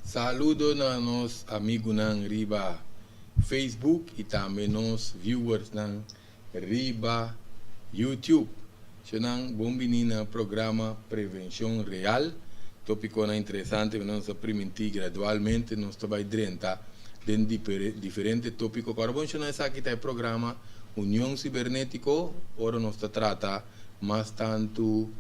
Saludo a nos amigos nan riba Facebook e também nos viewers nan riba YouTube. Senang bombini na programa Prevenção Real. Tópico na interessante, nós aprendemos gradualmente, nós vai drenta de diferentes tópicos. Agora vamos chamar aqui o programa União Cibernético. Ora nós trata mais tanto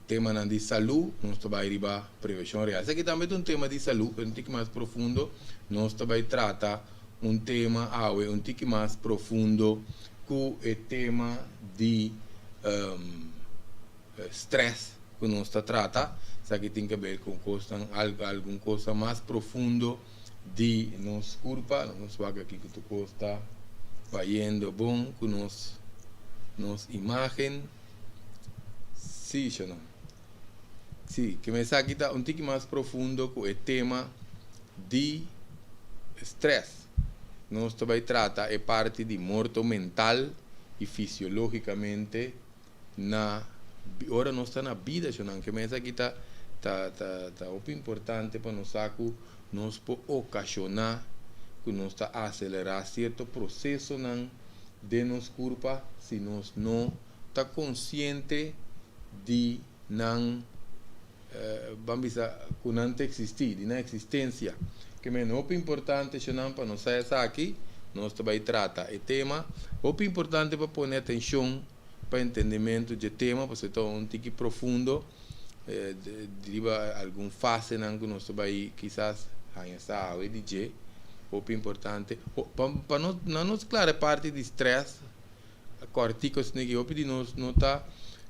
tema de saúde, nós vai riba prevenção real. Aqui também é um tema de saúde, um pouco mais profundo. Nós vai tratar um tema um pouco mais profundo com o tema de stress que nós trata. Isso aqui tem que ver com alguma coisa mais profundo de nossa culpa. Nós vamos aqui que tu costa vai indo bom com nossa imagem. Sim, não? Sim, que me aqui está um pouco mais profundo com o tema de stress. Nós também trata parte de morte mental e fisiologicamente na hora nós está na vida, não? Que me aqui está importante para nós que nós pode ocasionar que nós está acelerar certo processo de nossa culpa se nós não está consciente de não vamos dizer que não existir, de não existência. Que é muito importante para nós sair aqui, nós também trata o tema. Muito importante para pôr atenção para entendimento do tema, porque é um pouco profundo. Deriva algum fase que nós também quizás conhecer o DJ. Muito importante. Para nós, claro, parte de stress, corticos, que nós não está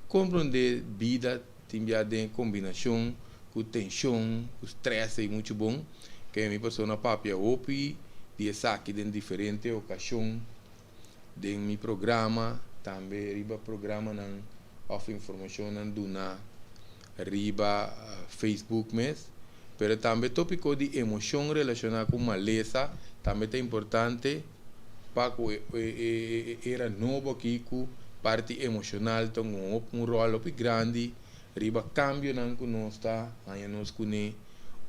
compreender vida, tem de combinação com tensão, com stress, é muito bom. Que a minha pessoa papia opi de saque em diferentes ocasiões de meu programa, também riba programa não of informação não do na riba Facebook mes, pero também tópico de emoção relacionada com maleza, também é importante para que era novo aqui com parte emocional tem um rol grande riba cambio não que nós está aí nós conhe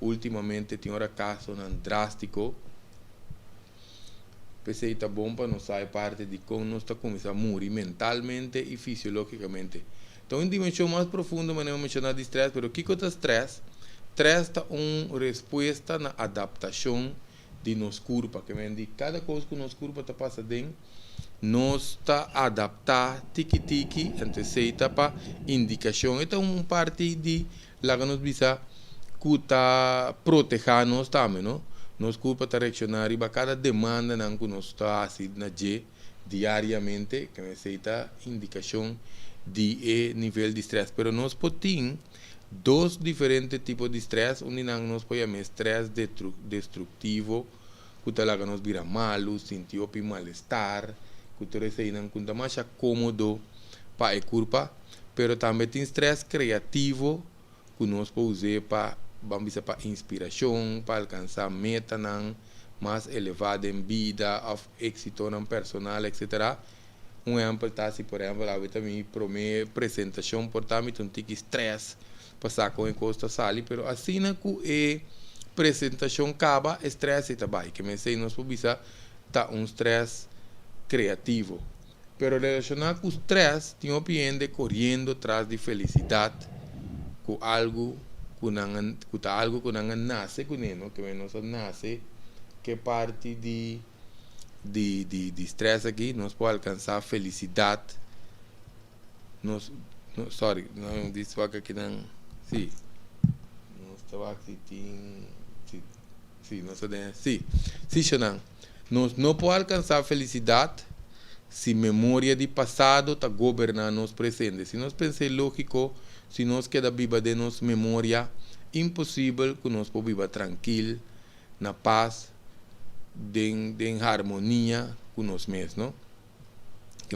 ultimamente tem hora caso não drástico pensei está bom para nós sair parte de como nós está começando a morrer mentalmente e fisiologicamente. Então em dimensão mais profunda mas não mencionar de stress, pero o que é stress? Stress é uma resposta na adaptação de nossa culpa, que vem de cada coisa que nossa culpa está passando dentro nós está adaptar tiki-tiki anteceita para indicação. Então uma parte de lá que nós bisa que está proteger nós também, não? Nós culpa está reaccionar para cada demanda não que nós está assim na diariamente, que necessita indicação de nível de stress. Pero nós podemos dois diferentes tipos de stress, onde nós podemos stress destrutivo, que está lá que nós vira malo, sentir mal-estar, que está mais cômodo para a culpa, pero também tem stress criativo que nós podemos usar para inspiração, para alcançar meta mais elevada em vida, of êxito personal, etc. Um exemplo está se, por exemplo, a também promete apresentação, portanto, um tique stress, passar com a costa sali, pero assim que a apresentação acaba, stress está bem, que me sei nós podemos tá um stress criativo, pero relacionado com o stress, tem um cliente correndo atrás de felicidade, com algo que não nasce com ele, que nós nasce, que parte de stress aqui, nós podemos alcançar felicidade, sorry, não disse aqui não, sim, nós estava aqui, sim, nós não podemos alcançar felicidade se memória de passado está governando nosso presente. Se nós pensamos lógico, se nós queda viva de nossa memória, impossível que nós podemos viver tranquilo, na paz, em harmonia com nós mesmos, não?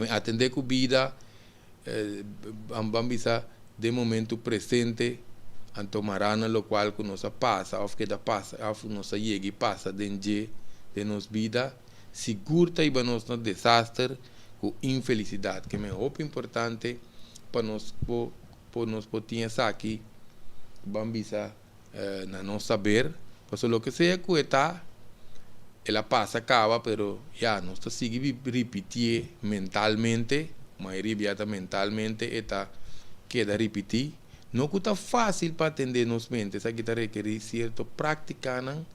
Atender com a vida, vamos de momento presente, antomarana lo qual que nós passa, ou que passa, ou nós chega e passa dentro de nossa vida, segura e para nós no desastre com infelicidade, que é muito importante para nós poder aqui, vamos na não saber Pues lo que sea que está, ela pasa, acaba, pero ya, no está sigue repetir mentalmente, maioria mentalmente, está queda repetir. Não que está fácil para atender nos mentes, aqui está requerir certa prática, não?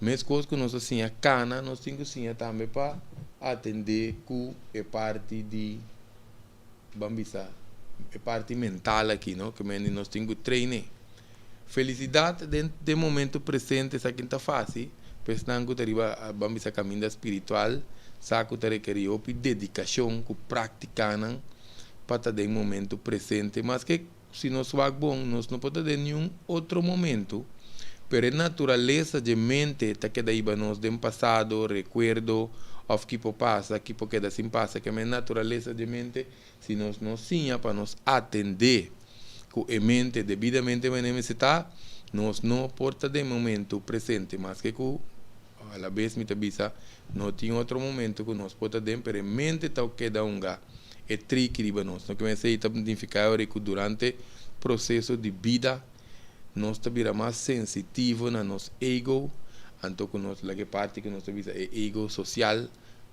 Mas coisas que nós assim a cana, nós temos assim também para atender com a parte de, vamos dizer, a parte mental aqui, não? Que nós temos que treinar. Felicidade de momento presente, isso aqui está fácil. Pensando que arriba, vamos dizer, caminho espiritual, sabe que requerir dedicação, que praticar, não? Para estar em momento presente, mas que se nós vai bom, nós não podemos ter nenhum outro momento, pero a natureza de mente está que daí nós do passado, recuerdo, of que passa, que queda sem passa, que a natureza de mente, se nós não tinha para nos atender com a mente devidamente está, nós não porta de momento presente, mas que a la vez me avisa, não tem outro momento que nós podemos ter, pero a mente está que dá é tricky riba nós. Não comecei a identificar que durante o processo de vida nós estamos mais sensitivos na nosso ego, então que nós que parte que nós temos é ego social,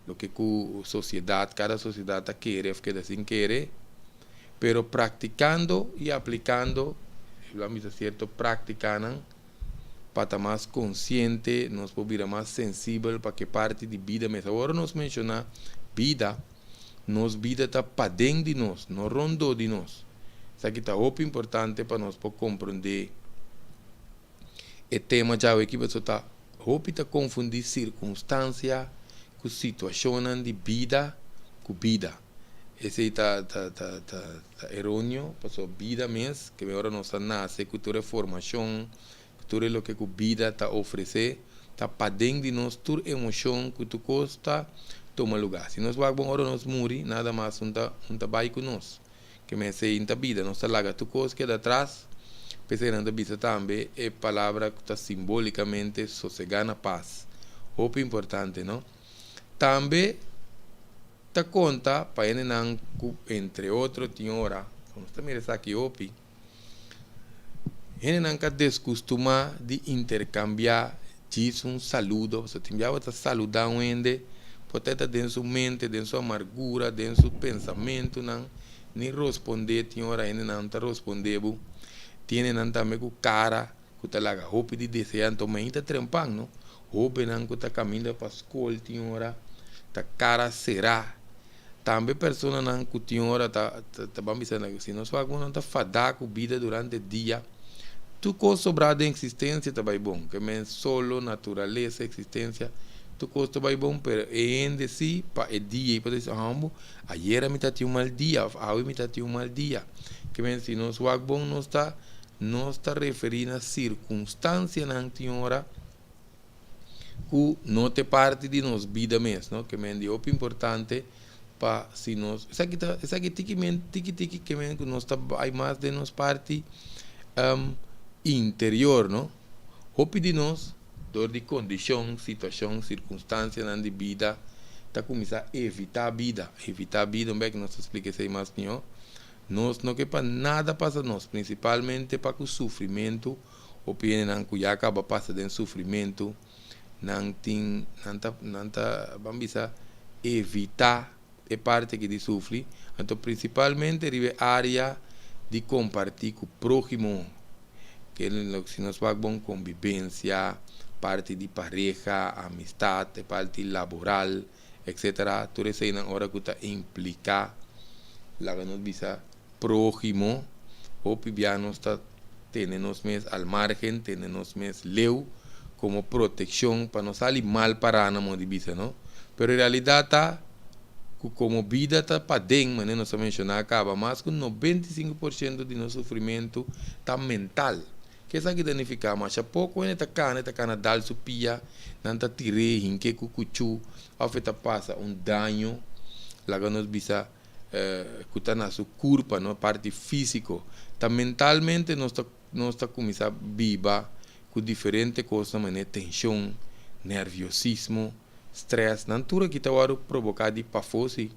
o que a sociedade, cada sociedade quer, que assim quer, pero praticando e aplicando, vamos dizer certo, praticando para estar mais consciente, nós podemos mais sensível para que parte de vida mesmo. Agora nós mencionar vida. Nos vida está para dentro de nós, não rondou de nós. Isso aqui está muito importante para nós compreender. O tema já é que você está confundir circunstância com situação de vida com vida. Esse está errôneo, passou vida mesmo, que agora nós nasce, cultura formação, cultura é o que a vida está oferecer, está para dentro de nós, toda emoção que tu gosta, toma lugar. Se nós vamos agora nós morrer, nada mais não vai com nós. Que me sei em vida, nós larga tu coisa que é atrás, pensando na vida também é palavra que está simbolicamente sossegar na paz. Muito importante, não? Também ta conta para ele não entre outros senhora, nós também está aqui opi. Ele não quer descostumar de intercambiar diz saludo, você tem que saludar um ende. Pode estar dentro da sua mente, dentro da sua amargura, dentro do seu pensamento, não nem responder, tinha hora ainda não está respondendo, tem não também com cara, que está lá, roupa de desejar, então ainda está trempando, roupa não que está caminhando para a escola, tinha hora, está cara será, também pessoa não que tinha hora, está vamos dizer, se não só não está fadar com vida durante o dia, tu coisa sobrada em existência está bem bom, que é solo, natureza, existência, tu costa vai bom, pero ainda si para o dia, para dizer, ayer me tinha um mal dia, hoje me tinha um mal dia, que vem se nós vai bom não está referindo a circunstância na senhora que não te parte de nós vida mesmo, não? Que vem de muito importante para se nós, isso aqui tiki que vem que nós está aí mais de nós parte interior, não? Hope de nós dor de condição, situação, circunstância na vida, está começando a evitar a vida, não é que nós expliquemos aí mais nenhum. Nós não quer para nada passar nós, principalmente para o sofrimento, ou pena não que já acaba passando em sofrimento, não vamos dizer, evitar a parte que sofre, então principalmente a área de compartilhar com o próximo, que se nós vamos convivência, parte de pareja, amistade, parte laboral, etc. Tudo isso aí na hora que está implicar, lá que nós visa próximo, ou pibianos está tendo mes al margen, tendo mes leu como proteção para não sair mal para não de visa, não? Pero em realidade está como vida está para dentro, mas não se mencionar acaba, mas com 95% de nosso sofrimento está mental. Que isso aqui danifica, mas a pouco ele está cana dal supia, não está tirei, hinque cucuchu, afeta passa dano, lá que nós bisa que está na sua corpo, na parte física, tá mentalmente nós está começando a viver com diferentes coisas, mas tensão, nerviosismo, stress, não tudo que está provocado de pafosi,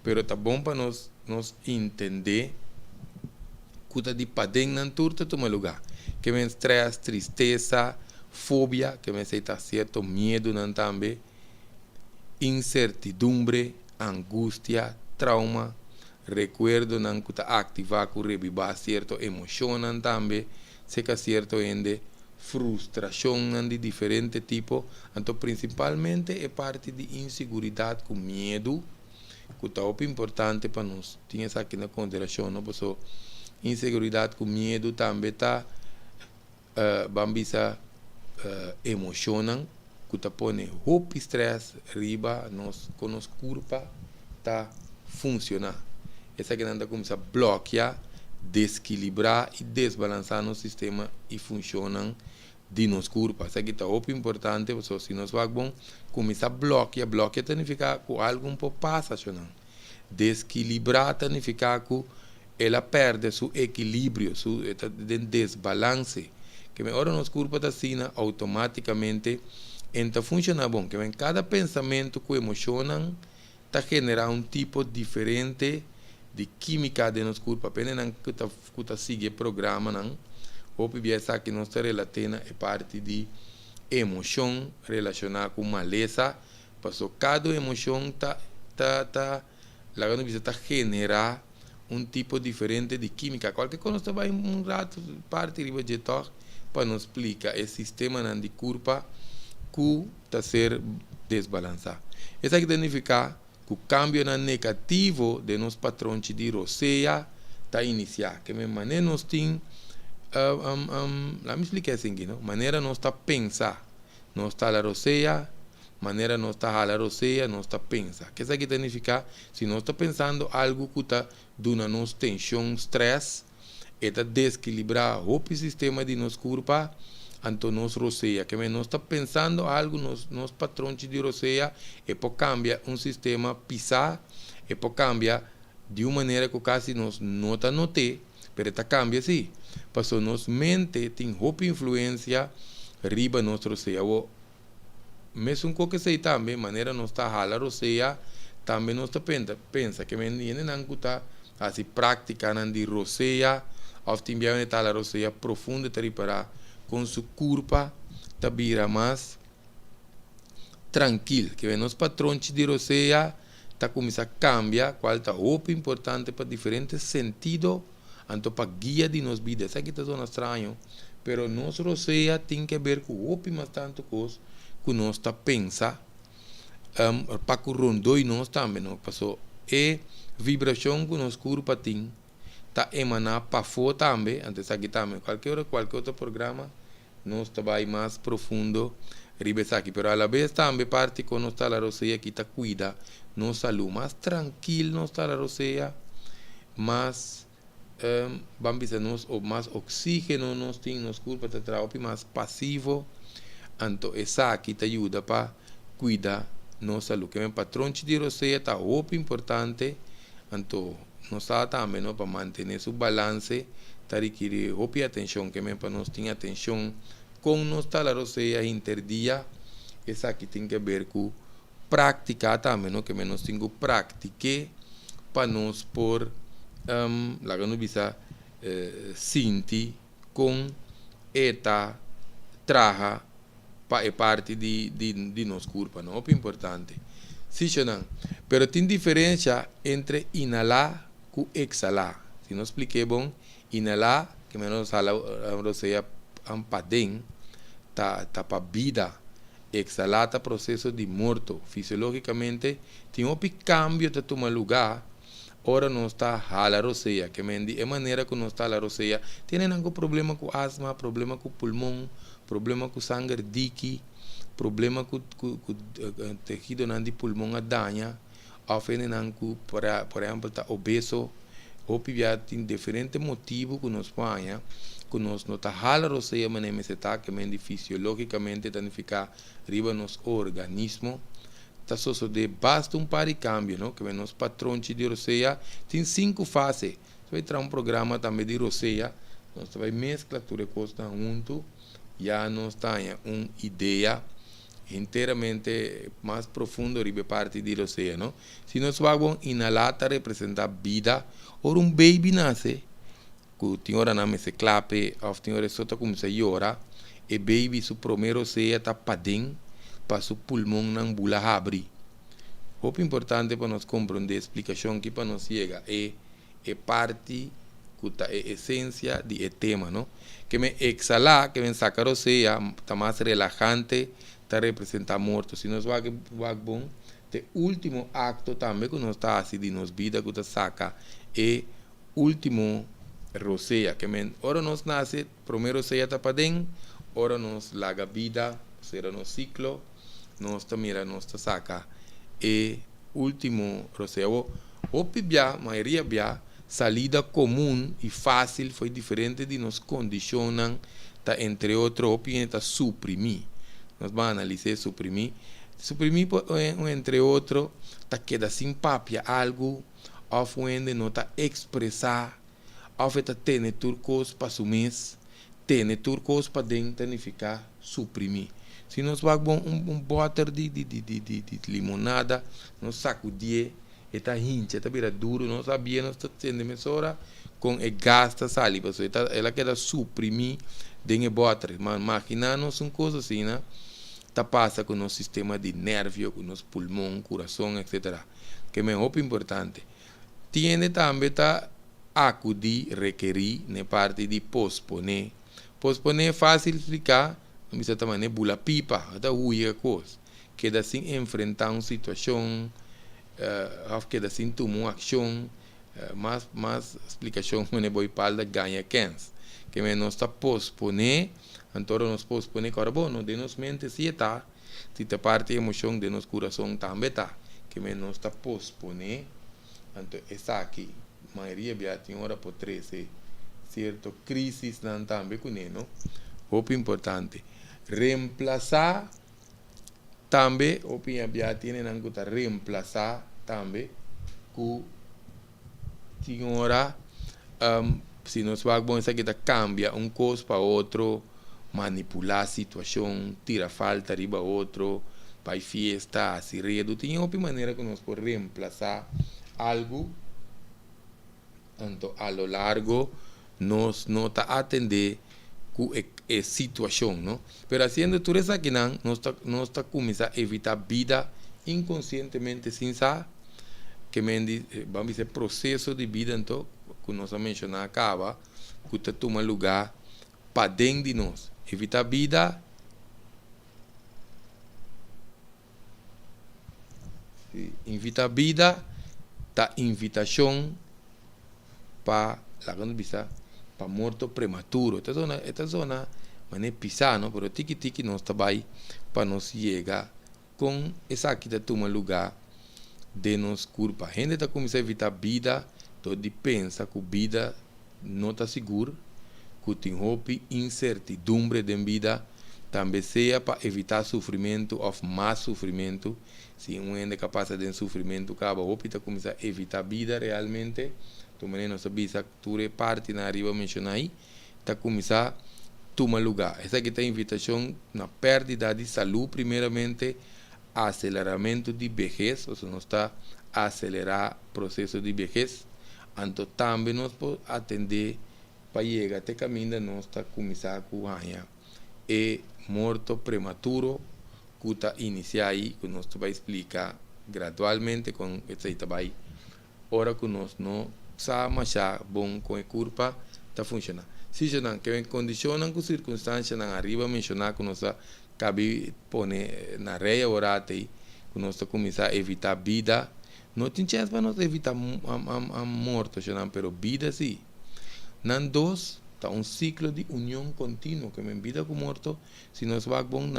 pero tá bom para nós entender que está de padem não tudo toma lugar. Que vem stress, tristeza, fobia, que me aceita cierto miedo también, incertidumbre, angustia, trauma, recuerdo nan kuta activa ku reviva cierto emoción también, seca cierto ende frustración de diferente tipo, entonces principalmente es parte de inseguridad con miedo, que es importante para nos tener aquí en consideración, ¿no? Pues inseguridad con miedo también está bambisa emocionan, que te pone hope estrés arriba, con nos culpa, está funciona. Essa que anda começa a bloquear, desequilibrar e desbalançar no sistema e funcionam de nos culpa. Essa que está muito importante, se nós vamos começar a bloquear significa que algo um pouco passa, desequilibrar significa que ela perde seu equilíbrio, seu desbalance. Que me ora nos culpa da sina automaticamente então funciona bom, que em cada pensamento que emocionam está generando tipo diferente de química de nos culpa, apenas que está sigue programa não, ou pieza que nós está relatando é parte de emoção relacionada com maleza, passou cada emoção lá quando está generar tipo diferente de química, qualquer coisa está vai rato parte de vegetal para nos explicar esse sistema de culpa que está ser desbalançado. Isso aqui significa que o cambio negativo de nos patrões de roceia está iniciar. Que maneira nós tem, lá me expliquei assim, não? Maneira nós está pensar, nós está a roceia, maneira nós está a roceia, nós está pensar. Que isso aqui significa, se nós está pensando algo que está dando nos tensão, estresse, está desequilibrar o sistema de nos culpa, então nós roceia, que nós está pensando algo nos patrões de roceia e por cambia sistema pisar e por cambia de uma maneira que quase nós não está noté, mas está cambia sim, porque nos mente tem roupa influência riba nos roceia, o mesmo que sei também maneira nós está hala roceia, também nós está pensa que menina não está assim prática de roceia, ou tem bem está a roceia profunda para reparar com sua culpa, está vira mais tranquilo, que nos patrões de roceia está começando a cambiar, qual está muito importante para diferentes sentidos, então para guia de nos vidas. Isso aqui está sendo estranho, mas nos roceia tem que ver com o mais tanto coisa que nós está pensando, para que rondou e nós também, não passou e vibração que nos culpa tem, está emanar para fora também, antes aqui também, qualquer outro programa, nós trabalhamos mais profundo, ribes aqui, mas a la vez também parte com nós está a roceia que está cuida, nós saúde mais tranquilo, nós está a roceia, mais vamos dizer, mais oxígeno nós temos, nos culpa está trabalhando mais passivo, então essa aqui te ajuda para cuidar nossa saúde, que o patrão de roceia está muito importante, então nós também para manter o balance, está requerir muita atenção, que para nós ter atenção com nossa roceia interdia, essa aqui tem que ver com prática também, que nós temos que praticar para nós por lá que nós bisa sentir com esta traja para parte de nossa culpa, não é importante. Sim, não. Pero tem diferença entre inalar e exalar. Se não expliquei bom, inalar, que menos a roceia ampadem, tá para vida. Exalar tá processo de morto. Fisiologicamente, tem um cambio que toma lugar. Ora não está a roceia, que é maneira que não está a roceia. Tem algum problema com asma, problema com pulmão, problema com sangue dique, problema com tecido de pulmão a danha, ou por exemplo, está obeso, ou tem diferentes motivos que nos põe, que nós não está a roceia, mas está que fisiologicamente significa riba nos organismo. Está só de basta par de cambio, não? Que nos patrões de roceia tem 5 fases. Vai ter programa também de roceia, nós vai mesclar tudo coisa junto, já nós temos uma ideia inteiramente mais profunda ribe parte de roceia, não? Se nós vamos inalar, representa vida, ou baby nasce, que tem hora na se clape, ou tem hora só começa a llorar, e baby su primeiro seja tá padem, para su pulmão não bula abrir. O importante para nós compreender a explicação que para nós chega é parte é essência de tema, não? Que me exalar, que me sacar o seja, tá mais relajante, tá representa morto. Se nós vamos bom, o último acto também que nós está assim de nos vida que tá saca é último roseia, que me ora nós nasce, primeiro seja tá para dentro, ora nós larga vida, será no ciclo, nós tá mira, nós tá saca e último roseia. O pibia, maioria bia, salida comum e fácil foi diferente de nos condicionam, tá entre outros, opinião tá suprimir. Nós vamos analisar suprimir. Suprimir, entre outros, tá queda sem papia algo, ou onde não tá expressar, ou tá ter turcos para sumir, ter turcos para dentro, significa suprimir. Se nós vamos botar de limonada, nós sacudir, está hincha, está bem duro, não sabia, nós está tendo mesura com o gasta saliva, ela quer suprimir de botar, mas imaginando são coisas assim, né? Tá passa com o nosso sistema de nervio, com o nosso pulmão, coração, etc. Que é muito importante. Tiene também tá acudir, requerir, na parte de posponer. Posponer é fácil explicar, de certa maneira, bula pipa, da única coisa. Queda assim enfrentar uma situação, queda assim tomar uma ação, mais explicação, quando é boi palda, ganha 15. Que é nós está posponer, então nós posponer, agora bom, de nos mente se está, se a parte emoção de nos coração também está, que é nós está posponer, então essa aqui, a maioria já tem hora por 13, certo? Crises não também com ele, não? Muito importante. Reemplazar também, opinião já tem não que reemplazar também, com tem hora, se nós vamos aqui cambia coisa para outro, manipular a situação, tira falta riba outro, para fiesta, se redo, tem outra maneira que nós podemos reemplazar algo, então a lo largo nós não está atender com a situação, não? Pero haciendo tudo isso aqui não, nós está começar a evitar vida inconscientemente sem saber que vamos dizer processo de vida então que nós mencionamos acaba que está toma lugar para dentro de nós evitar vida invita vida tá invitação para lá quando bisa para morto prematuro esta zona mas é pisar não pero tiki nós trabalha para nós chegar com essa aqui está toma lugar de nos culpa. A gente está começando a evitar vida, todo pensa que a vida não está segura, que tem hope incertidumbre de vida, também seja para evitar sofrimento ou mais sofrimento. Se um é capaz de sofrimento, acaba hope está começando a evitar vida realmente. Também não sabia que tu é parte na arriba mencionar aí, está começando a tomar lugar. Essa aqui está a invitação na perda de saúde primeiramente, aceleramento de vejez, ou seja, nós está a acelerar o processo de vejez, então também nós podemos atender para chegar até caminho, nós está começar com ganhar e morto prematuro, que está iniciar aí, que nós vai explicar gradualmente com esse trabalho, ora que nós não sabemos bom com a curva, está funcionando. Se não, que condicionam com circunstâncias, não arriba mencionar que nós cabe pôr na reia orate que nós começar a evitar vida não tem chance para nós evitar a morte pero vida sim não dois tá ciclo de união contínua que me vida com morto se nós vamos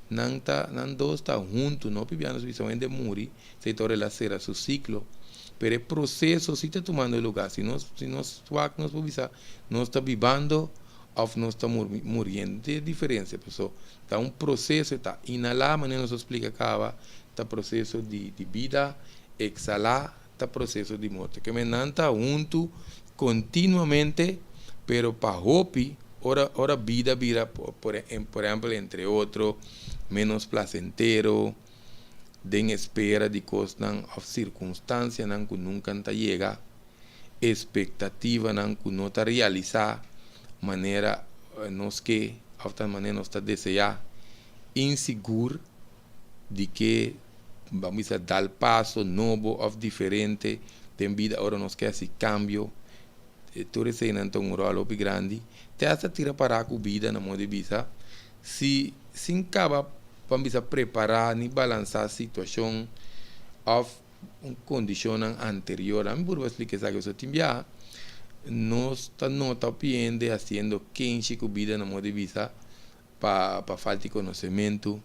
não dois tá junto não pibianos visualmente morrer se torna la será su ciclo pero o processo se está tomando lugar se nós nós está vivendo ou nós estamos morrendo, tem diferença, pessoal. Está processo, está inalar, mas não se explica acaba, está processo de vida, exalar, está processo de morte. Que não está junto continuamente, pero para hopi, ora vida vira, por exemplo, entre outros, menos placentero, de espera de coisas, ou circunstâncias, que nunca chega. expectativa nan que não está realizar maneira nos que of tal maneira nós está desejar inseguro de que vamos a dar passo novo ou diferente tem vida agora nós quer esse cambio tu recém então um rolo grande te essa tira para a vida na modo de vista se acaba vamos a preparar e balançar a situação of uma condição anterior a mim por explicar isso que eu tinha nós não está piende fazendo quente com vida na modo de vista para falta de conhecimento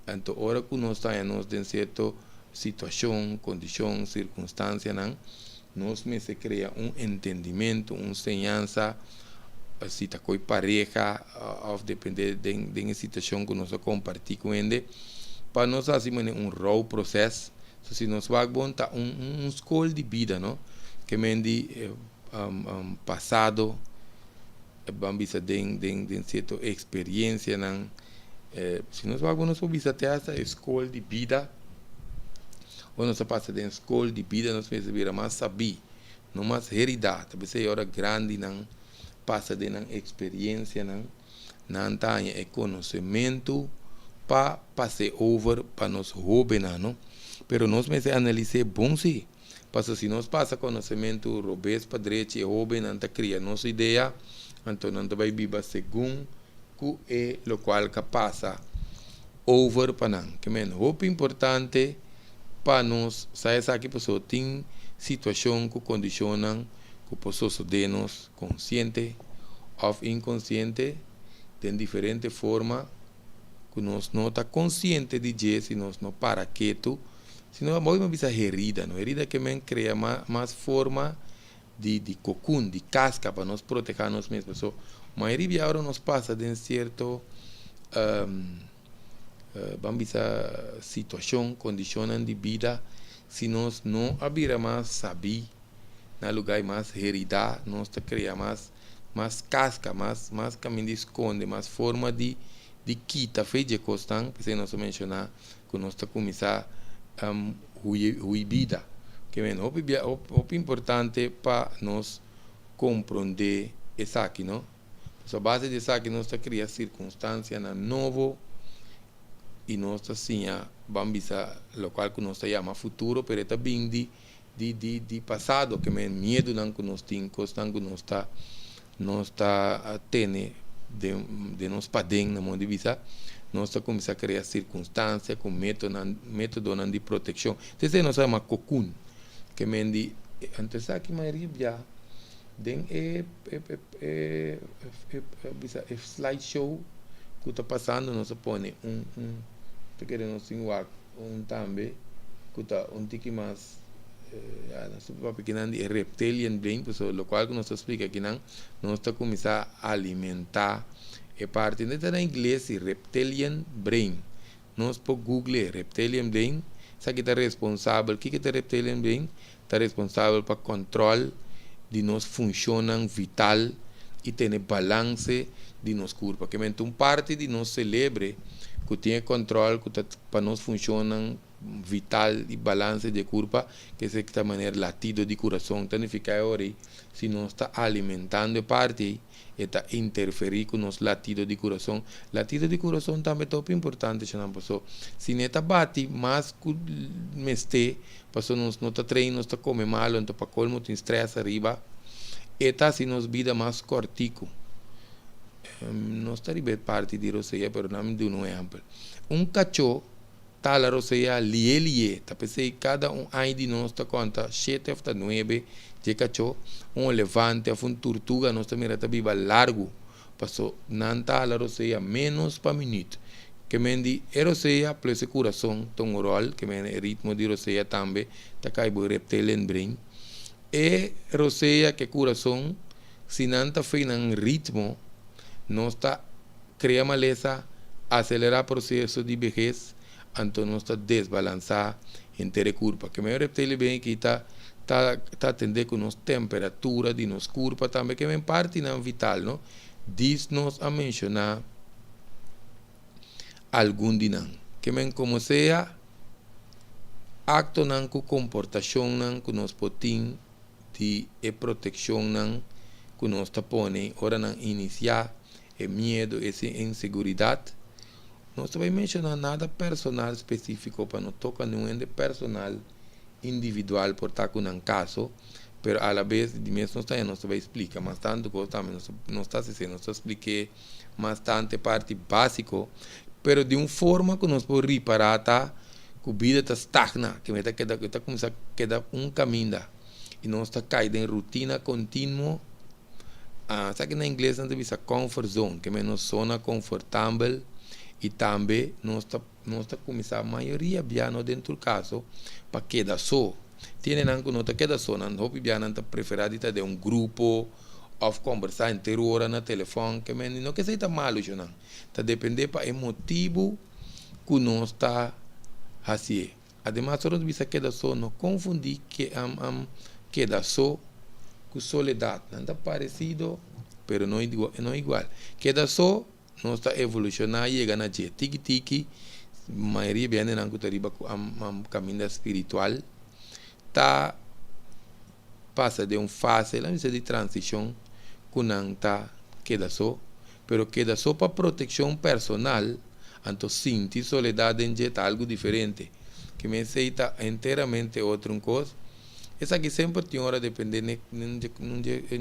então agora que nós estamos em certa situação condição circunstância nós me se cria entendimento enseñanza se está com pareja ou depender da situação que nós compartilhamos com ele para nós assim raw processo se nós vamos montar escola de vida não que mendi passado vamos de certa experiência se nós vamos visitar essa escola de vida ou nós passa de escola de vida nós vamos mais saber não mais heredar talvez é hora grande passa de experiência não tem conhecimento para passar over para nós roubar não pero nós me analisar bom sim porque se nós passa conhecimento robês para direita e roubar não cria nossa ideia então não vai viver segundo que é o qual que passa over para não que é roupa importante para nós sair aqui pessoa tem situação que condicionam que pessoas de nós consciente ou inconsciente de diferente forma que nós não está consciente de que se nós não para quieto se não vamos bisa herida não herida que men cria mais forma de cocoon de casca para nós proteger nós mesmos so maioria agora nos passa de certo vamos a situação condicionam de vida se nós não abrir mais saber na lugar mais herida nós está cria mais casca mais caminho de esconde mais forma de quita fez de costan que se nós mencionar que nós está começar vida que é muito importante para nós compreender isso aqui não a base disso aqui nós está criando circunstâncias novo e nós assim vamos a local que nós chama futuro pero também de passado que é medo não que nós temos constante nós está tendo de nós padem na modo de vista nós está começando a criar circunstâncias com método de proteção então nós chama cocoon que é de antes aqui maioria já tem slideshow que está passando nós põe te querendo também que está tique mais nós pequena de reptilian brain pues lo qual que nós explica aqui nós está começar a alimentar é parte da inglês reptilian brain nós por Google reptilian brain isso aqui está responsável o que é reptilian brain está responsável para controle de nós funcionam vital e ter balance de nos corpo que é parte de nós celebre que tem controle que para nós funcionam vital e balance de corpo que é de maneira latido de coração então fica agora se nós está alimentando parte está interferir com nos latido de coração também é muito importante se não está bate mais que meste passou nós não está treino nós está come mal então para colmo tem estresse arriba está se nos vida mais cortico não está ribe parte de roseia pero não de um exemplo cachorro tá la roseia lie tá pensei cada aí de nós tá conta 7 ou 9 de cachorro elefante ou tortuga nós também tá viva largo passou não tá la roseia menos para minuto que mendi roseia plus coração tom oral que men ritmo de roseia também tá cai bo reptilian brain roseia que coração se não tá fazendo ritmo nós tá cria maleza acelerar processo de vejez então nós está desbalançar entre curva que meu reptile bem que está atendendo com nossa temperatura de nossa curva também que é parte não vital não diz-nos a mencionar algum dinam que men como seja acto não com comportação não que nós podemos de proteção que nós está pondo, ora não iniciar, medo, essa inseguridade. Não vai mencionar nada personal específico para não tocar nenhum de personal individual por estar com um caso, pero a la vez de mesmo não vai explicar mais tanto coisa também não está dizendo, não expliquei bastante parte básico, pero de uma forma que nós podemos reparar tá que a vida está estagna, que está começando a quedar caminho e nós está caindo em rotina contínua. Sabe que na inglês nós temos a comfort zone, que é nossa zona confortável. E também nós está começando a maioria biano dentro do caso para quedar só. Tem não que não está quedar só, não hope biano está preferido de um grupo ou conversar inteiro hora no telefone, que não que seja malo já não. Está depender para o motivo que nós está assim. Además, só nós bisa quedar só, não confundir que quedar só com soledade. Não está parecido, pero não é igual. Quedar só nós está evolucionando e chegando a tiki-tiki, a maioria vem na caminho espiritual, tá passa de fase de transição que não está queda só, pero queda só para proteção personal, então sentir soledade em algo diferente, que me aceita inteiramente outra coisa. Essa aqui sempre tem hora dependendo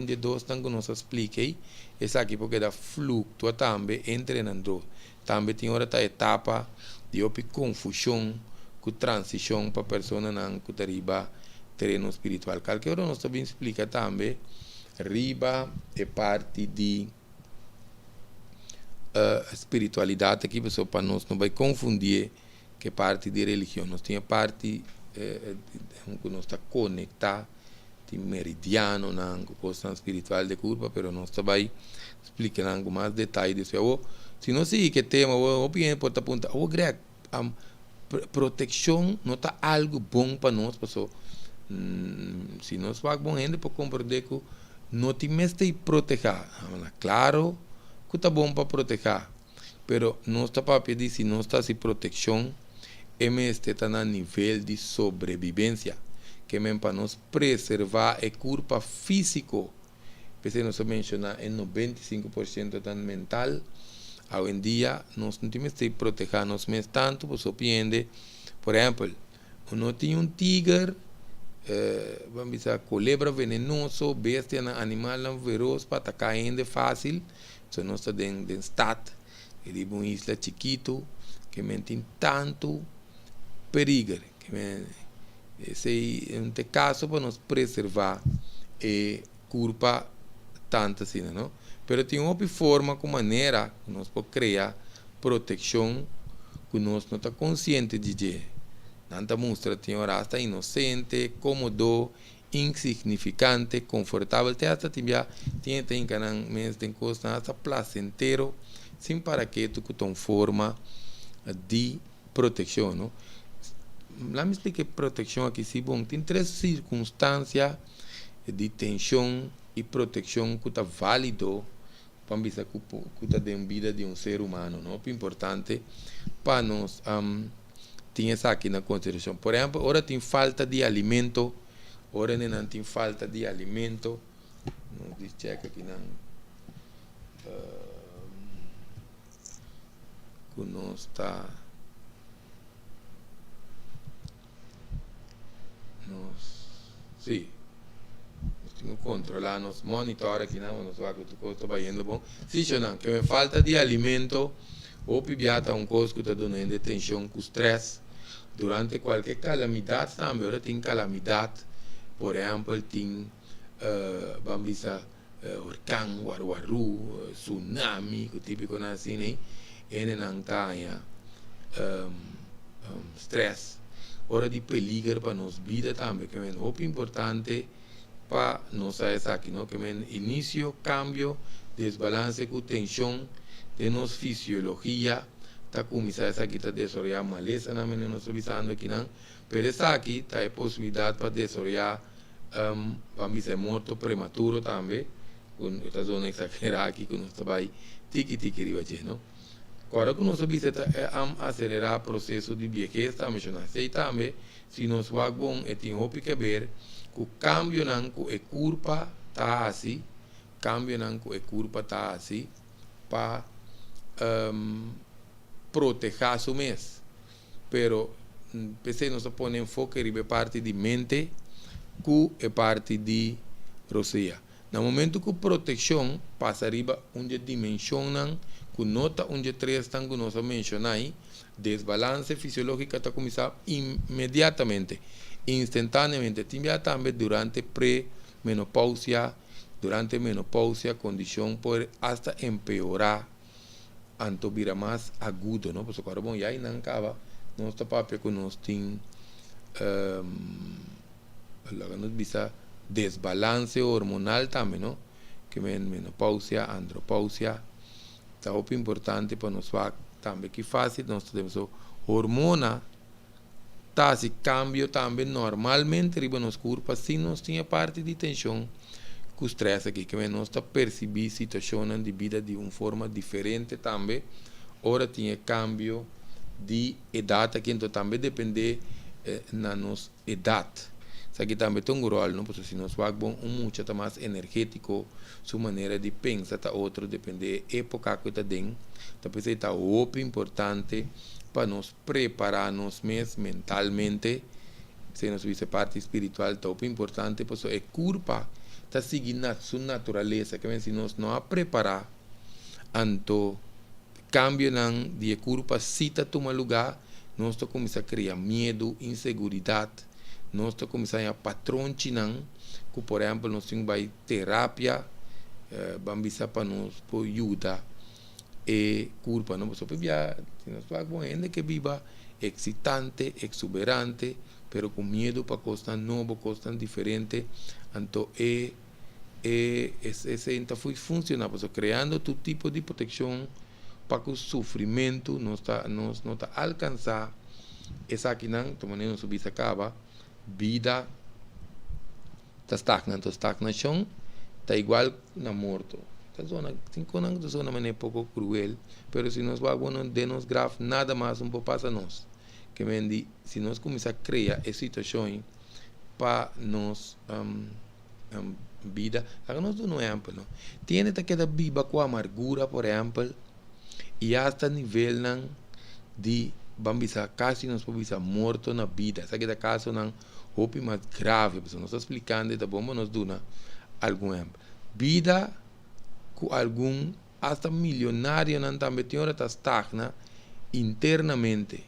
de dois que nós expliquei. Essa aqui porque da fluctua também entre nós. Também tem hora da etapa de confusão, com transição para a pessoa que está arriba terreno espiritual. Qualquer hora nós também explica também riba é parte de espiritualidade aqui, pessoal, para nós não vai confundir que parte de religião. Nós tem a parte que nós está conectado, tem meridiano, não, coisa espiritual de curva, pero nós vai explicar com mais detalhes disso. Se não sei que tema, o bem pode apontar, Greg, proteção não está algo bom para nós, pessoal. Se nós vamos bom ainda para compreender que não tem mais de proteger, claro que está bom para proteger, pero não está para pedir se não está sem proteção. Este está no nível de sobrevivência, que é para nos preservar o corpo físico. Pensei nós mencionar em 95% da mental. Hoje em dia, nós não temos que proteger-nos mais tanto, por surpreender. Por exemplo, não tem tigre, vamos dizer, culebra venenoso, bestia, animal feroz para atacar ainda fácil. Então, nós estamos em estado de uma isla chiquito, que não tem tanto perigo, esse é um caso para nos preservar e culpa tanto assim, não? Mas tem uma forma, com maneira que nós podemos criar proteção que nós não está consciente de. Nanta mostra tem hora está inocente, cômodo, insignificante, confortável, até tem canang mês tem coisa hasta placentero, sem para que tu com forma de proteção, não? Lá me expliquei proteção aqui, se bom, tem três circunstâncias de tensão e proteção que está válido para ver que está dentro da vida de um ser humano, não? É importante para nós ter isso aqui na consideração. Por exemplo, ora tem falta de alimento, ora não tem falta de alimento, não diz checa aqui não, que não está sim, nós temos que controlar, nos monitorar aqui, não, nós vamos que tudo está indo bom. Se não, que me falta de alimento, ou pibiata coisa que está dando tensão com estresse, durante qualquer calamidade também, agora tem calamidade, por exemplo, tem, vamos dizer, huracão, waru, tsunami, que típico assim, né? E não está estresse. Hora de peligro para nós vida também, que é muito importante para nós aqui, não? Que é início, cambio, desbalance com tensão de nossa fisiologia, está começando aqui a desarrollar maleza, não é nós visando aqui, não? Pero essa aqui está a possibilidade para desarrollar, vamos dizer, morto prematuro também, com esta zona exagerada aqui, que nós vai tiki-tiki riba, não? Agora que nós visita acelerar o processo de viajez também, sei também, se nós vamos bom, e tem hopi que ver, que o cambio não que é culpa tá assim, cambio não que é culpa tá assim, para proteger su mês. Pero, pensei nós põe enfoque em parte de mente, que é parte de rocia. No momento que proteção passa arriba onde dimensionam, que nota onde três estão que nós mencionamos, desbalance fisiológico está começar imediatamente, instantaneamente, também durante pré-menopausia, durante menopausia, condição pode hasta empeorar, anto vira mais agudo, não? Porque agora bom, já não acaba, nós papel que nós tem nos visa desbalance hormonal também, não? Que menopausia, andropausia, está muito importante para nós também que fácil nós temos hormona, tá se cambio também normalmente riba nos corpos, se nós tinha parte de tensão, que o stress aqui, que nós está perceber situações de vida de uma forma diferente também, ora tinha cambio de idade, que então também depende na nossa idade. Isso aqui também tem um rol, não? Porque se nós vamos muito mais energético, sua maneira de pensar está outro, depende da época que está dentro. Então, isso está muito importante para nos prepararmos mesmo mentalmente. Se nós visse parte espiritual, está muito importante, porque é culpa, está seguindo a sua natureza, que se nós não a preparar, então, cambio de culpa, se está tomando lugar, nós começamos a criar medo, inseguridade, nós começamos a patrão chinang, que por exemplo nós temos terapia, vamos para nos ajuda e culpa, não só para nós vamos ainda que viva excitante, exuberante, pero com medo para coisas novas, coisas diferentes, então esse então foi funcionar, criando todo tipo de proteção para que o sofrimento não está alcançar essa aqui não, de maneira que nós acaba vida está estagnando, estagnação está igual na morto. Tem coisas de maneira pouco cruel, mas se nós vamos de nos grave, nada mais não passa a nós. Que mendi, se nós começar a criar essa situação para nós vida, nós damos um exemplo, não? Tem que quedar viva com amargura, por exemplo, e hasta nível de vamos quase nós podemos morto na vida. Essa é caso não hope mais grave, nós estamos explicando, tá bom, nós damos algum exemplo. Vida com algum hasta milionário não também tem hora estagna internamente.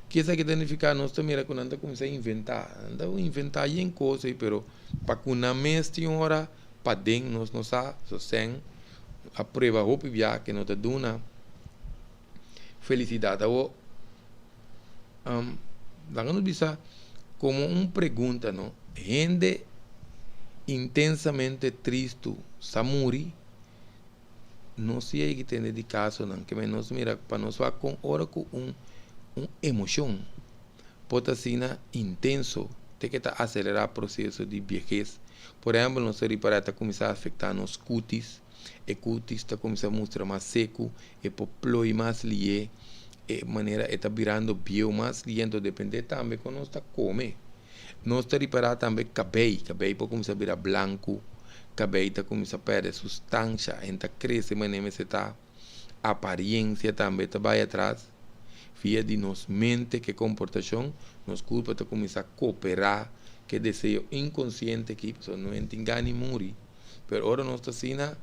Que isso aqui significa nós também quando começa a inventar em coisas, pero para que na mês tem hora para dentro nós não sa sem a prova hope via que nós te duna felicidade. Nos bisa como uma pergunta, não? Gente intensamente triste, samuri, não sei que tem de caso, não, que nós mira para nós vai com hora com emoção, pode ser intenso, tem que acelerar o processo de viejez. Por exemplo, nós para começar a afetar nos cutis, e cutis está começando a mostrar mais seco, e ploi mais lié, e maneira está virando bio mais liento, depende também quando nós está come. Nós está reparar também cabelo pode começar a virar branco, cabelo está começando a perder substância, então cresce, mas nem está aparência também está vai atrás, via de nos mente que comportação, nos culpa está começar a cooperar, que desejo inconsciente que a pessoa não engane e morre, mas agora nós está sendo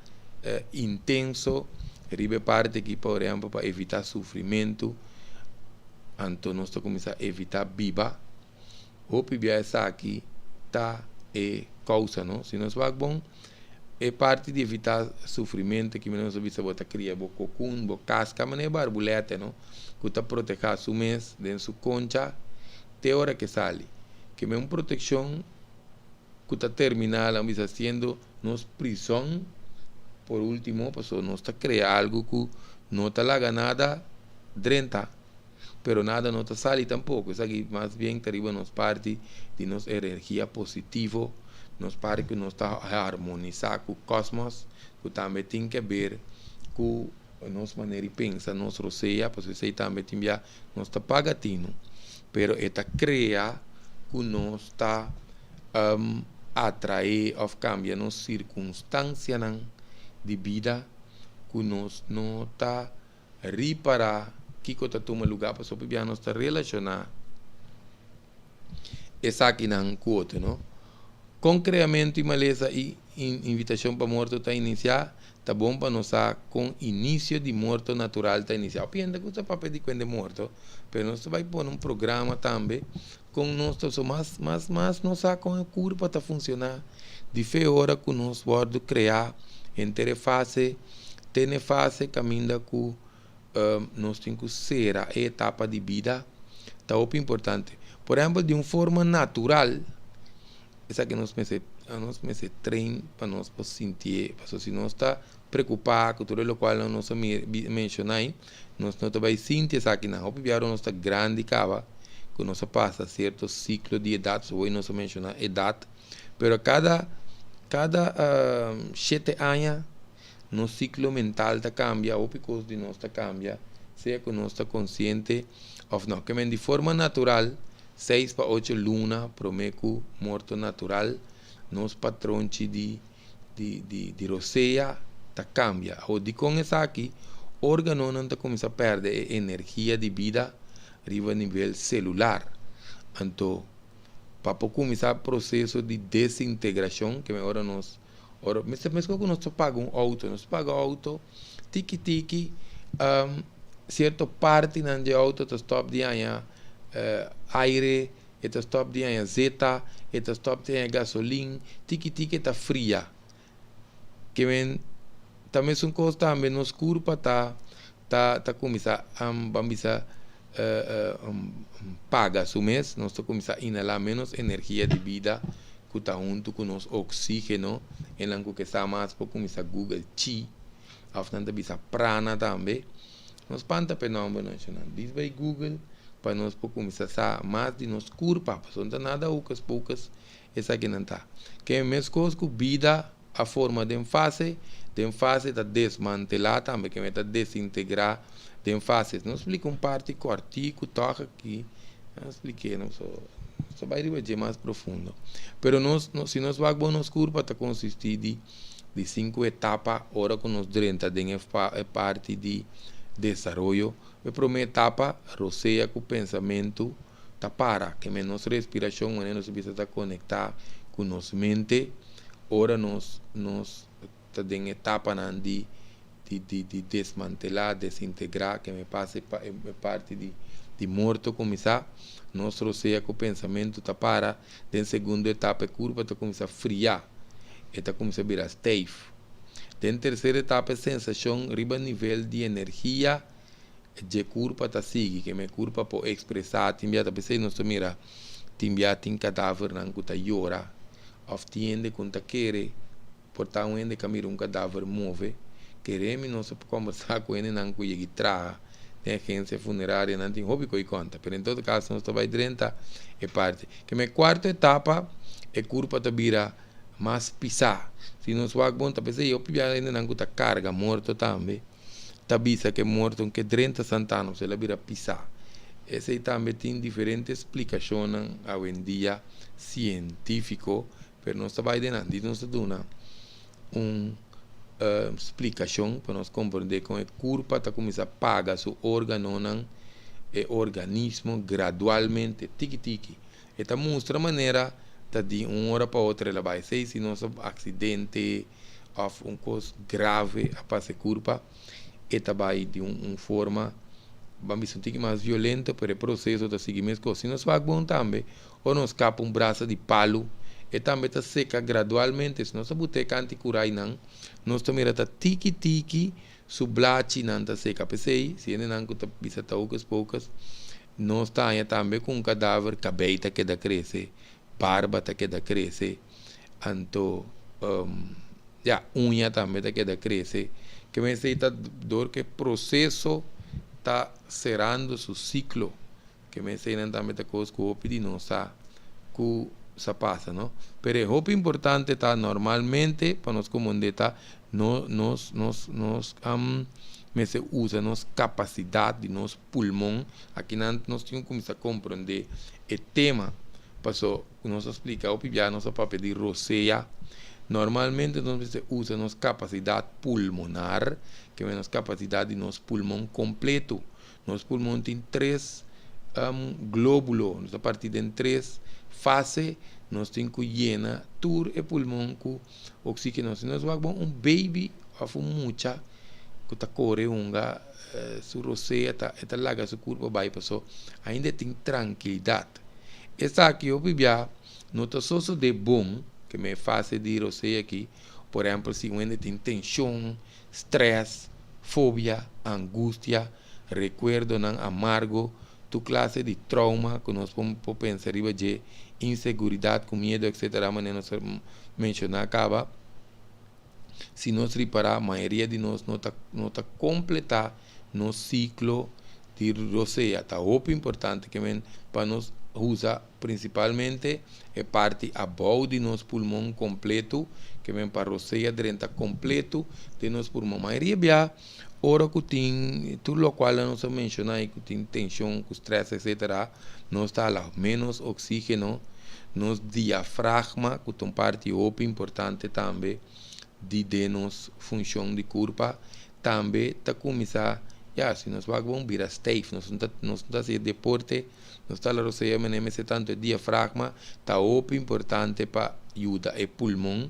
intenso, ribe parte que, por exemplo, para evitar sofrimento, então nós começamos a evitar viva, o essa aqui tá causa, não? Se nós vamos bom, é parte de evitar sofrimento que nós vamos botar criar bo cocum, bo casca, mas é barbulete, não? Que está proteger su mês dentro sua concha, até hora que sai, que é uma proteção que está terminada, vamos haciendo nos prisão. Por último, pues nós está criando algo que não está lá nada dentro, pero nada não está sali tampoco. Isso aqui mais bem arriba nos parte de nossa energia positiva, nos parte que nós está harmonizar com o cosmos, que também tem que ver com nossa maneira de pensar, nosso roceia, para você também timbia, nós está pagatino, pero esta cria que nós está atrair ou cambia nos circunstâncias de vida que nós não está reparar que está toma lugar para sobre nós está relacionar essa aqui não com outro, não? Concretamente, maleza e invitação para morto está iniciar, tá bom para nós com início de morto natural está iniciar. Pienda que você papel de quando é morto, mas nós vai pôr um programa também com nós mais nós com a curva para funcionar. De fe hora que nós vamos criar entre fase, tem fase caminha com nós temos que ser a etapa de vida, tá muito importante. Por exemplo, de uma forma natural, essa que nós me treino para nós sentir, para se nós está preocupado com tudo o qual nós mencionamos, nós não vai sentir essa que não, obviamente nós está grande cava, que nós passa certo ciclo de idade, hoje nós mencionamos idade, pero cada 7 anos, nosso ciclo mental está cambia, ou porque de nós está cambia, seja que nós está consciente ou não, que de forma natural 6 para 8 luna, promeco morto natural, nos patrões de roceia, tá cambia. Ou de com essa aqui, órgão não tá começa a perder energia de vida arriba a nível celular. Então, para começar o processo de desintegração, que agora nós, mesmo que nós pagamos um auto, tiki, certa parte do auto está stop de anha, aire, eta stop de anha zeta, eta stop de anha gasolina, tiki está fria. Que men também são coisas também nos curva tá começar paga o mês, nós começar a inalar menos energia de vida que está junto com nosso oxígeno, em lango que está mais para começar Google Chi, afinal bisa prana também. Nós panta penamba nacional, diz vai Google para nós começar a mais de nos curva, não está nada poucas, essa aqui não está. Que é a mesma coisa que vida, a forma de fase está desmantelar também, que está desintegrar de fase. Não explica parte que o artigo toca aqui, não expliquei, não só vai ir mais profundo. Pero se nós vamos nos curva, está consistir de 5 etapas, ora que nós durante a parte de desenvolvimento. A primeira etapa, roceia com o pensamento, tá para, que nossa respiração, nós precisamos conectar com nossa mente, ora nós tá em etapa de desmantelar, desintegrar, que me passe parte de morto começar, nosso roceia com o pensamento tá para, em segunda etapa, a curva tá começar a friar, e tá começar a virar stave. Em terceira etapa, a sensação, riba nível de energia, de curva tá sigue, que me curva por expressar, timbia tá pensei nós mira, timbia tem cadáver não que tá llora, of tiende com tá querer, portar ende camira cadáver move, queremos nós conversar com ele não que ele traga, tem agência funerária não tem hobby que conta, pero em todo caso nós vai dentro é parte, que me quarta etapa é curva tá vira mais pisar, se nós vamos tá pensei eu pia ainda não que tá carga morto também. Tabisa que é morto que 30 centavos ela vira pisar. Esse também tem diferentes explicações hoje em dia científico, mas nós vai dando, nós damos uma explicação para nós compreender como a curva está começando a pagar seu órgão e organismo gradualmente, tiki. Esta mostra a maneira de uma hora para outra ela vai ser se nosso acidente ou coisa grave a passar curva. Esta vai de uma forma vamos sentir mais violenta para o processo de seguimento. Se nós vamos bom também, ou nos capa um braço de palo, e também está seca gradualmente. Se nós botar canti curai não, nós também está tiki, sublachi não está seca. Pensei, se ele não está bisa poucas, nós está também com um cadáver, cabelo que dá crescer, barba que dá crescer, então, unha também que dá crescer. Que me sei dor que processo está cerrando seu ciclo, que me sei não também tá coisa que o de não sa que sa passa, não? Pero o importante está normalmente para nós como tá nos mas se usa nossa capacidade de nosso pulmão. Aqui nós temos que começar a compreender o tema. Passou, nós explicamos o nosso papel de roceia. Normalmente nós usa nossa capacidade pulmonar, que é a nossa capacidade de nosso pulmão completo. Nosso pulmão tem 3 glóbulos, a partir de 3 fases, nós temos que llenar todo o pulmão com oxígeno. Se nós vamos baby, ou mucha, que está correndo, su roceia, está larga su corpo, vai passar, ainda tem tranquilidade. Essa aqui, eu bebia, não está só de bom, que me faz de roceia aqui, por exemplo, se ainda tem tensão, estresse, fobia, angústia, recuerdo não amargo, tu classe de trauma, que nós podemos pensar de inseguridade, com medo, etc., mas nós mencionar acaba. Se nós reparar, a maioria de nós não está completar no ciclo de roceia. Está muito importante que para nós usar principalmente a parte abaixo de nosso pulmão completo, que vem para roceia dentro completo de nosso pulmão. A maioria bia, ora que tem tudo o qual nós mencionamos, que tem tensão, com estresse, etc., não está lá menos oxígeno, nos diafragma, que tem parte muito importante também de nossa função de corpo, também está começar, se nós vamos virar stiff, nós não estamos fazendo deporte, nós estamos a roceia, mas tanto o diafragma, está muito importante para ajudar o pulmão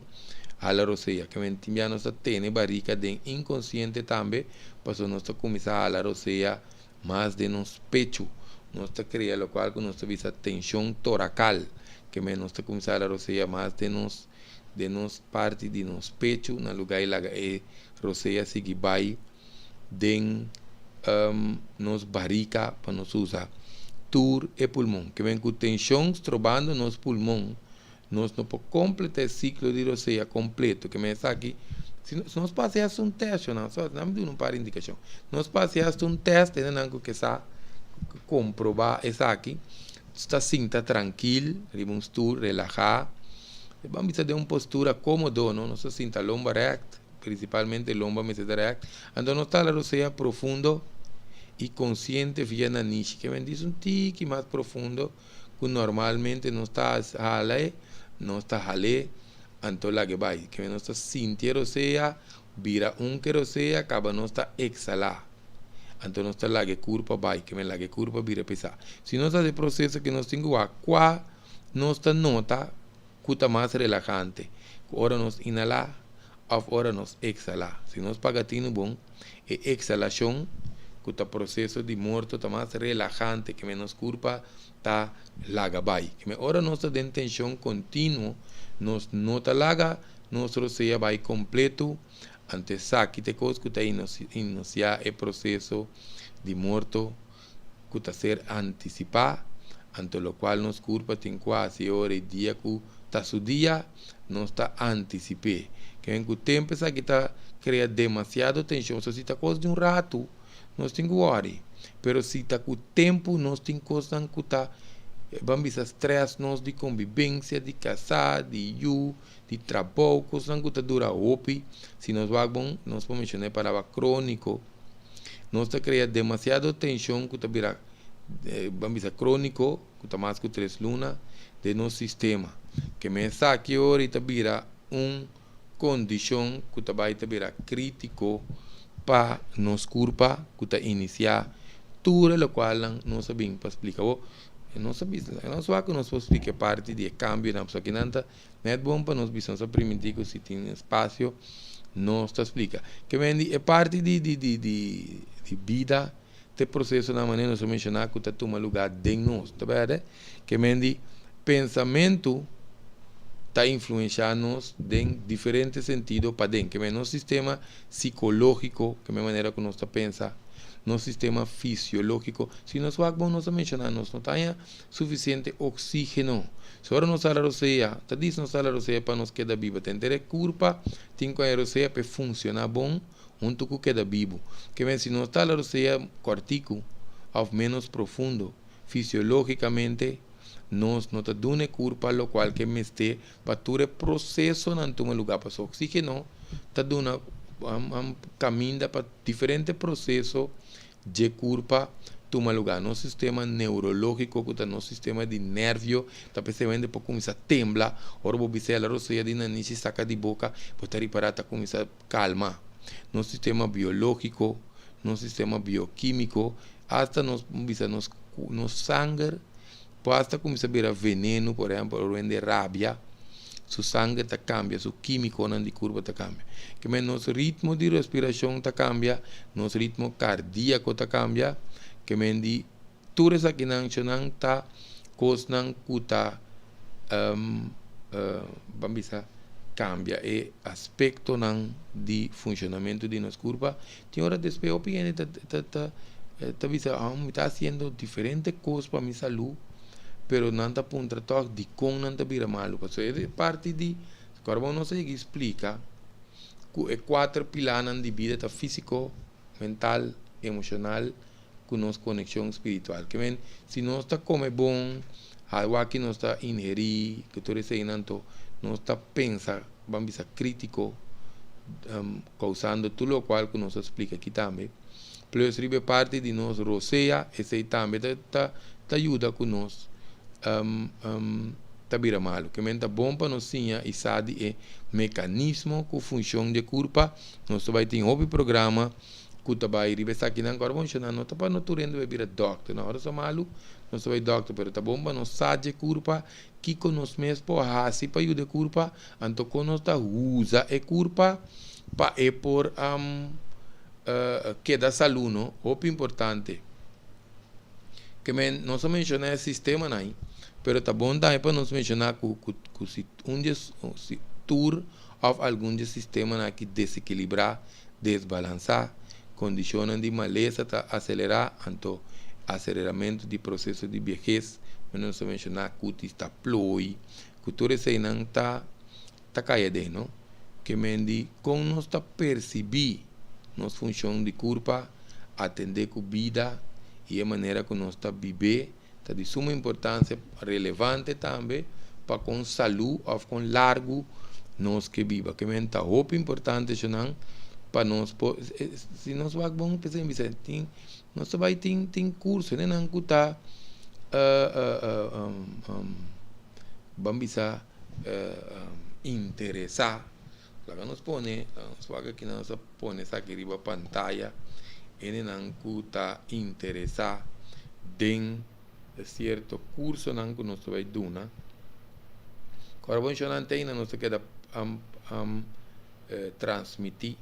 a la roceia, que também nós temos barriga de inconsciente também, para nós começar a la roceia mais de nosso pecho, nós criamos o qual nós temos tensão toracal, que nós começar a roceia mais de nos parte de nos pecho, na lugar e roceia sigue vai den nos barriga para nos usar tur e pulmão, que vem com tensão trobando nos pulmão, nós não podemos completar o ciclo de roceia completo, que vem aqui, se nós passamos um teste, não damos para indicação, nós passamos um teste, não que está comprovar essa aqui, está sinta tranquilo, vamos tur relajar. Vamos ter uma postura cómoda, não? Nós sinta lomba recta, principalmente lomba meseta recta. Então, nós está a roceia profundo e consciente via na niche, que vem diz um tique mais profundo, que normalmente não está a rale, então lá que vai, que nós está sentir a roceia, vira que roceia, acaba nós está exalar. Então, nós está lá que curva vai, que vem lá que curva vira pesar. Se nós está de processo que nós temos aqua, nós está nota, que mais relajante. Ora nos inhalar, ora nos exhalar. Se nós pagatino bom, e exhalação, que o processo de morto está mais relajante, que menos culpa está laga vai. Que ora nós está de tensão contínua, nós não está laga, nosso roceia vai completo, ante saque de coisa que está iniciar o processo de morto, que está ser anticipar, ante o qual nos culpa tem quase hora e dia que su dia não está anticipé, que vem com o tempo essa que está cria demasiado tensão, se está coisa de rato, nós temos que worry, pero se está com o tempo, nós temos coisa que está, vamos estresse nós de convivência, de casar, de trabalho, coisa que está dura opi, se nós vamos, nós podemos mencionar a palavra crônico, nós está cria demasiado tensão que está vira, vamos dizer crônico, que está mais que 3 lunas de nosso sistema, que me sabe que ahorita vira condição que vai virar crítico para nos culpa que está iniciar tudo o qual não sabemos para explicar. Não sabemos, não sabemos que nós podemos explicar parte de cambio na pessoa que não é bom para nós visões primitivos se tem espaço, não está explica. Que vem é parte de vida, este processo na maneira nós mencionar que está toma lugar de nós, tá vendo? Que vem pensamento está influenciando-nos em diferentes sentidos para dentro, que é nosso sistema psicológico, que é a maneira que nós pensamos, nosso sistema fisiológico. Se nós vamos mencionar, nós não temos suficiente oxígeno. Se agora nós falamos roceia, está dizendo nós falamos roceia para nós quedar vivo. Tem que ter culpa, tem que ter roceia para funcionar bom, onde que queda vivo. Que vem se nós falamos roceia cortico, ou menos profundo, fisiológicamente, nós não temos culpa, lo qual que me este para todo o processo não toma lugar para o oxígeno, está dando caminha para diferentes processos de culpa toma lugar no sistema neurológico que está no sistema de nervio está percebendo por começar a temblar ora vou dizer a roceia de nanice saca de boca por estar reparada começar a calma no sistema biológico no sistema bioquímico hasta nos sangue basta começar a ver veneno por exemplo ou de rabia su sangue ta cambia, su químico de curva ta cambia. Que nosso ritmo de respiração ta cambia, nosso ritmo cardíaco ta cambia, que di tudo isso aqui não ta cosnan kuta bambisa cambia e aspecto nan de funcionamento de nossa curva. Tem hora depois opinião ta bisa me está haciendo diferente coisas para minha saúde. Pero nanta punta toque de com nanta vira malo. Porque é parte de agora não sei que explica que 4 pilares de vida tá físico, mental, emocional, com nossa conexão espiritual. Que men se nós está come bom, algo que nós está ingerir, que todo esse nanto nós está pensa, vamos dizer crítico, causando tudo o qual que nós explica aqui também. Plus ribe parte de nós roceia, esse também tá ajuda com nós. Tabira malo, que menta bom para nós tinha e sabe é mecanismo com função de culpa, nós vai ter um programa que vai rivestar aqui agora vamos chamar não tá para não turendo bebida doctor, na hora só malo, nós vai doctor, pero tá bom para nós sabe culpa, que com nós mesmo por assim para ajudar culpa, então quando nós tá usa é culpa para é por que da saúde, não, muito importante. Que não só mencionar o sistema aí, pero tá bom também para nós mencionar que tour of algum sistema que desequilibrar, desbalançar, condicionam de maleza tá acelerar, então aceleramento de processo de vejez, mas não só mencionar que está ploi, que tudo isso aí não tá caído, não? Que mendi com nós tá perceber nossa função de culpa, atender com vida e a maneira que nós está viver está de suma importância, relevante também para com saúde ou com largo nós que viva, que é muito importante para nós, se nós vamos pensar em Vicente, nós vai ter curso, né, não está vamos dizer interessar, lá nós põe, nós vai aqui nós põe essa aqui riba pantalla ele não está interessado em certo curso que nós vai dar. Agora, vamos chamar nós queda transmitir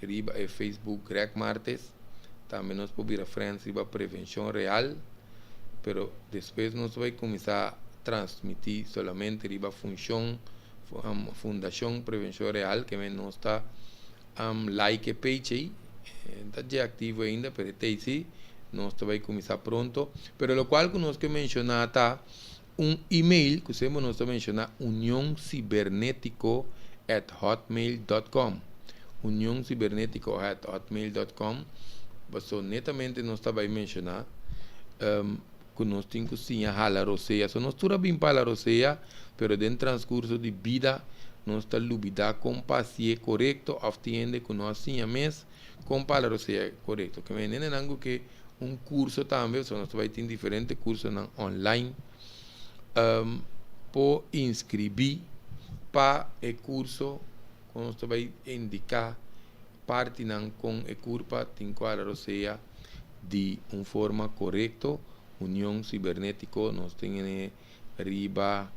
riba e Facebook Greg Martes, também nós podemos ir à frente riba prevenção real, pero depois nós vai começar a transmitir somente riba fundação prevenção real, que nós está like page aí. Está já ativo ainda, pero sim, nós vai começar pronto. Pero o qual que nós que mencionar tá e-mail que você nós mencionar unioncibernético@hotmail.com. Unioncibernético@hotmail.com. Mas netamente nós vai mencionar que nós temos que a roceia. So nós tudo bem para a roceia, pero dentro do transcurso de vida nós está lubida com paciente correto, obtendo que nós tinha mês com palavra seja correto. Que me é algo que curso também, nós vai ter diferentes cursos online, por inscrever para o curso, nós vai indicar parte com o curso tem qual seja de uma forma correta, união cibernético, nós temos riba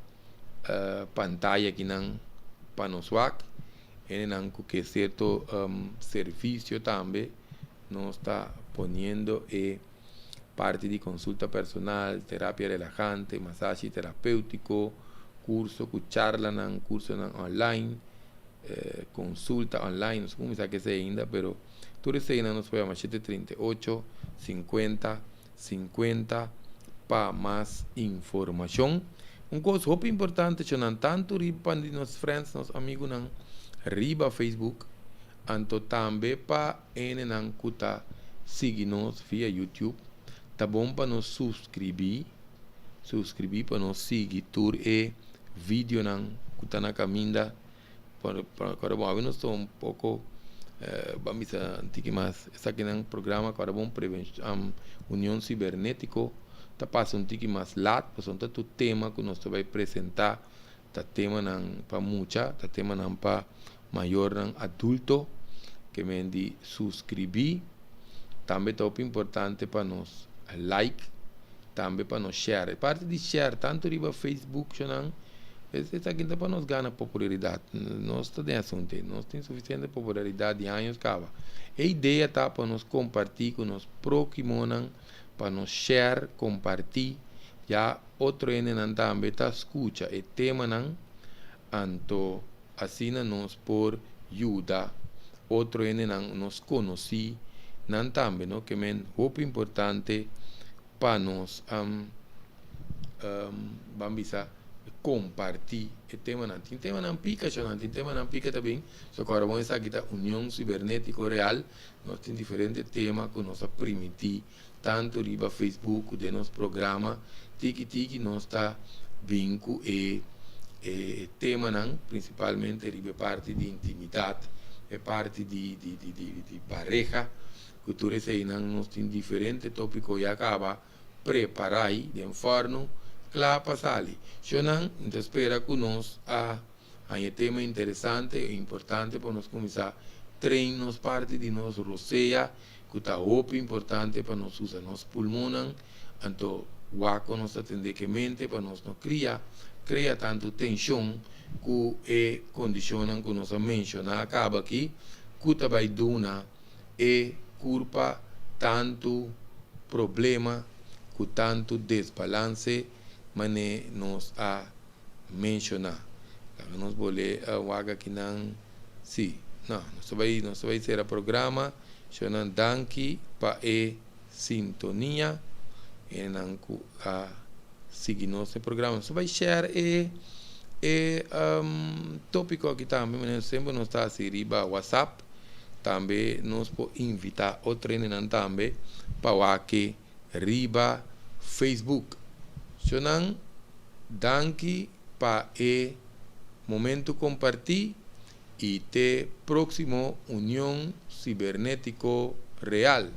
pantalla aqui para nós en que certo servicio también nos está poniendo parte de consulta personal, terapia relajante, masaje terapéutico, curso, charla, curso online, consulta online, no sé cómo que sea ainda, pero tú ese ainda nos puede llamar 738 50 50 para más información. Un cosa muy importante, tanto para nos friends, nos amigos, riba Facebook, anto também para enenan kuta seguir-nos via YouTube, tá bom para nos subscrever para nos seguir tur e vídeo nan kuta na caminda para nós estou um pouco vamos a antigo mais está aqui no programa para bom prevenção união cibernético tá passa um tique mais lat para sonta tu tema que nós vai apresentar tá tema não para mucha tá tema não para maior não adulto que mendi subscrever também top importante para nós like também para nós share parte de share tanto riba Facebook não esse aqui está para nós ganhar popularidade nós está dentro assunto nós temos suficiente popularidade de anos cava a ideia está para nós compartilhar com nós próximos para nós share compartilhar já outro não também está escuta e tema não anto assim nós por ajuda outro não nos conheci não também não que men muito importante para nós vamos a compartilhar o tema não tem tema não pica não tem tema não pica também só que agora vamos aqui união cibernético real nós temos diferentes temas que nós permitir tanto riba Facebook de nosso programa tiki nós está vinco e tema não principalmente riba parte de intimidade e parte de pareja cultura sei não nós temos diferentes tópicos e acaba preparar de forno lá passali se não então espera que nós a tema interessante e importante para nós começar treinos parte de nós roceia que está muito importante para nós usar nos pulmões então o nós atender que mente para nós não cria tanto tensão que condiciona que nós mencionar acaba aqui que vai dar e culpa tanto problema que tanto desbalance mas nós a mencionar nós boleh waga que não sim não nós vai ser o programa chonan danki pa sintonia e não a seguir nosso programa nós vai share tópico aqui também sempre nós está assim riba WhatsApp também nós podemos invitar outro não também para que riba Facebook chonan danki pa momento compartir e te próximo união cibernético real.